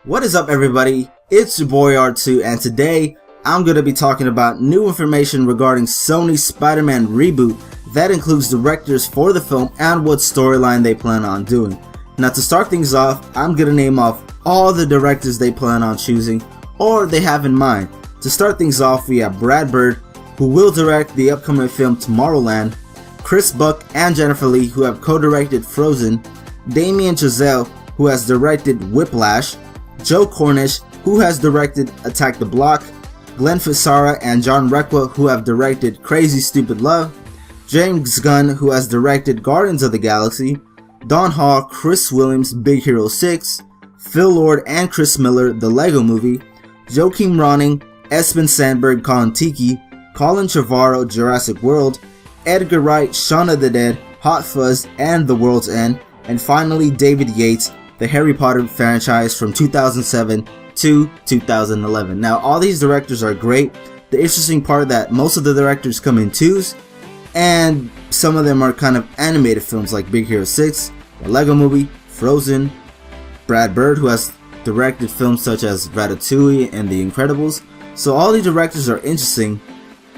What is up, everybody? It's your boy R2, and today I'm going to be talking about new information regarding Sony's Spider-Man reboot that includes directors for the film and what storyline they plan on doing. Now, to start things off, I'm going to name off all the directors they plan on choosing or they have in mind. To start things off, we have Brad Bird, who will direct the upcoming film Tomorrowland, Chris Buck and Jennifer Lee, who have co-directed Frozen, Damien Chazelle, who has directed Whiplash, Joe Cornish, who has directed Attack the Block, Glenn Fissara and John Requa, who have directed Crazy Stupid Love, James Gunn, who has directed Guardians of the Galaxy, Don Hall, Chris Williams, Big Hero 6, Phil Lord and Chris Miller, The Lego Movie, Joakim Ronning, Espen Sandberg, Kon-Tiki, Colin Trevorrow, Jurassic World, Edgar Wright, Shaun of the Dead, Hot Fuzz and The World's End, and finally David Yates, the Harry Potter franchise from 2007 to 2011. Now, all these directors are great. The interesting part that most of the directors come in twos, and some of them are kind of animated films like Big Hero 6, The Lego Movie, Frozen, Brad Bird, who has directed films such as Ratatouille and The Incredibles. So all these directors are interesting,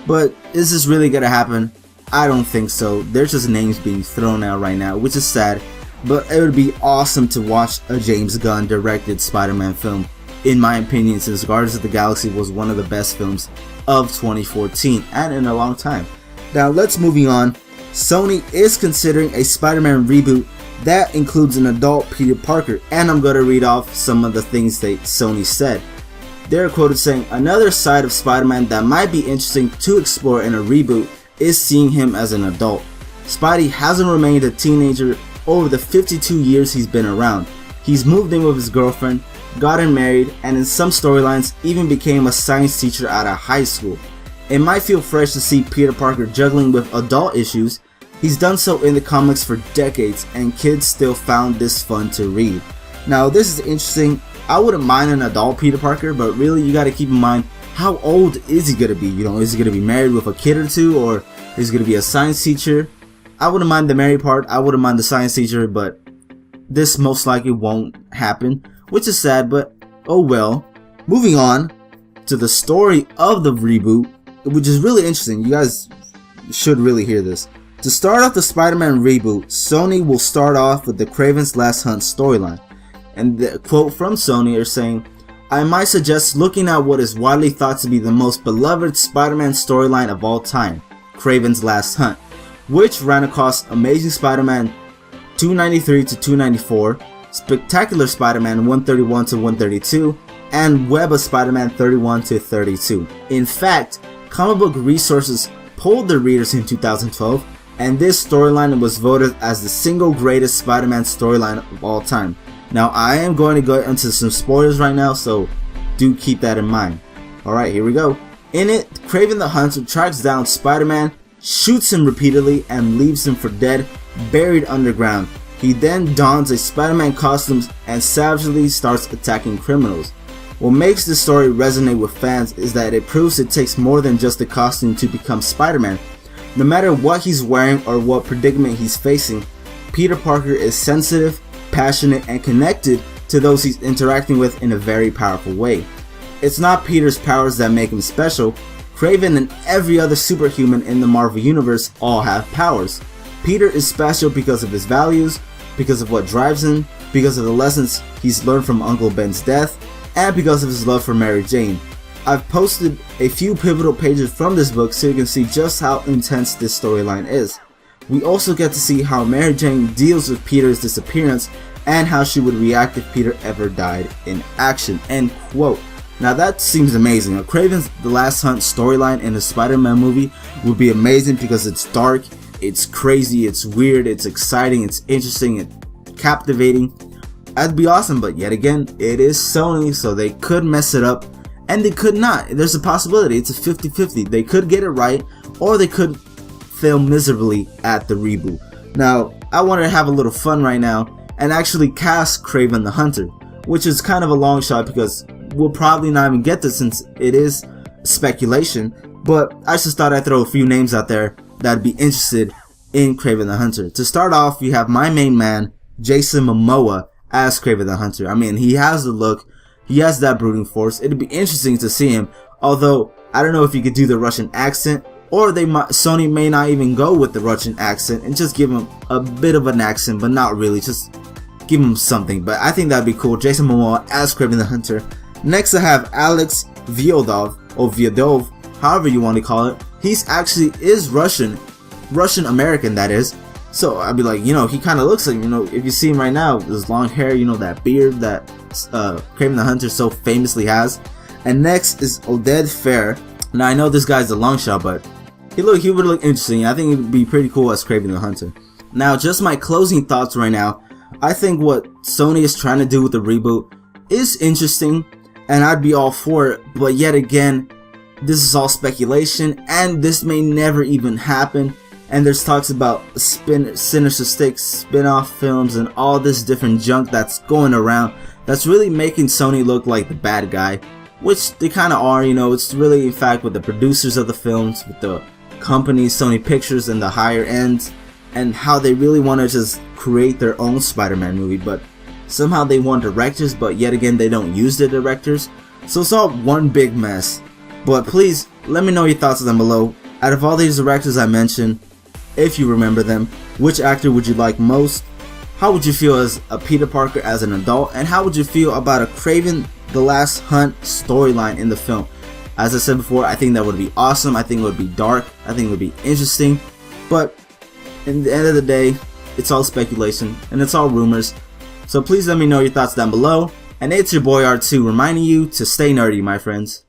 but is this really gonna happen? I don't think so. There's just names being thrown out right now, which is sad. But it would be awesome to watch a James Gunn directed Spider-Man film, in my opinion, since Guardians of the Galaxy was one of the best films of 2014 and in a long time. Now let's moving on. Sony is considering a Spider-Man reboot that includes an adult Peter Parker, and I'm going to read off some of the things that Sony said. They're quoted saying, "Another side of Spider-Man that might be interesting to explore in a reboot is seeing him as an adult. Spidey hasn't remained a teenager over the 52 years he's been around. He's moved in with his girlfriend, gotten married, and in some storylines even became a science teacher at a high school. It might feel fresh to see Peter Parker juggling with adult issues. He's done so in the comics for decades, and kids still found this fun to read." Now, this is interesting. I wouldn't mind an adult Peter Parker, but really you gotta keep in mind, how old is he gonna be? You know, is he gonna be married with a kid or two, or is he gonna be a science teacher? I wouldn't mind the married part, I wouldn't mind the science teacher, but this most likely won't happen, which is sad, but oh well. Moving on to the story of the reboot, which is really interesting. You guys should really hear this. To start off the Spider-Man reboot, Sony will start off with the Kraven's Last Hunt storyline. And the quote from Sony are saying, "I might suggest looking at what is widely thought to be the most beloved Spider-Man storyline of all time, Kraven's Last Hunt, which ran across Amazing Spider-Man 293 to 294, Spectacular Spider-Man 131 to 132, and Web of Spider-Man 31 to 32. In fact, comic book resources polled their readers in 2012, and this storyline was voted as the single greatest Spider-Man storyline of all time." Now, I am going to go into some spoilers right now, so do keep that in mind. Alright, here we go. In it, Kraven the Hunter tracks down Spider-Man, shoots him repeatedly, and leaves him for dead, buried underground. He then dons a Spider-Man costume and savagely starts attacking criminals. What makes this story resonate with fans is that it proves it takes more than just a costume to become Spider-Man. No matter what he's wearing or what predicament he's facing, Peter Parker is sensitive, passionate, and connected to those he's interacting with in a very powerful way. It's not Peter's powers that make him special. Kraven and every other superhuman in the Marvel Universe all have powers. Peter is special because of his values, because of what drives him, because of the lessons he's learned from Uncle Ben's death, and because of his love for Mary Jane. I've posted a few pivotal pages from this book so you can see just how intense this storyline is. We also get to see how Mary Jane deals with Peter's disappearance and how she would react if Peter ever died in action." End quote. Now that seems amazing. A Kraven's The Last Hunt storyline in a Spider-Man movie would be amazing because it's dark, it's crazy, it's weird, it's exciting, it's interesting, it's captivating. That'd be awesome, but yet again, it is Sony, so they could mess it up and they could not. There's a possibility. It's a 50-50. They could get it right, or they could fail miserably at the reboot. Now, I wanted to have a little fun right now and actually cast Kraven the Hunter, which is kind of a long shot because we'll probably not even get this since it is speculation, but I just thought I'd throw a few names out there that'd be interested in Kraven the Hunter. To start off, you have my main man, Jason Momoa, as Kraven the Hunter. I mean, he has the look, He has that brooding force. It'd be interesting to see him, although I don't know if he could do the Russian accent, or Sony may not even go with the Russian accent and just give him a bit of an accent, but not really, just give him something. But I think that'd be cool. Jason Momoa as Kraven the Hunter. Next I have Alex Vyodov, or Vyodov, however you want to call it. He's actually is Russian American, that is. So I'd be like, you know, he kind of looks like, you know, if you see him right now, his long hair, you know, that beard that Kraven the Hunter so famously has. And next is Oded Fair. Now I know this guy's a long shot, but he would look interesting. I think it would be pretty cool as Kraven the Hunter. Now, just my closing thoughts right now. I think what Sony is trying to do with the reboot is interesting, and I'd be all for it. But yet again, this is all speculation, and this may never even happen. And there's talks about Sinister Six spin-off films and all this different junk that's going around that's really making Sony look like the bad guy, which they kind of are. You know, it's really in fact with the producers of the films, with the companies, Sony Pictures and the higher ends, and how they really want to just create their own Spider-Man movie, but somehow they want directors, but yet again they don't use the directors. So it's all one big mess. But please let me know your thoughts down below. Out of all these directors I mentioned, if you remember them, which actor would you like most? How would you feel as a Peter Parker as an adult? And how would you feel about a Kraven the Last Hunt storyline in the film? As I said before, I think that would be awesome. I think it would be dark. I think it would be interesting. But in the end of the day, it's all speculation and it's all rumors. So please let me know your thoughts down below. And it's your boy R2 reminding you to stay nerdy, my friends.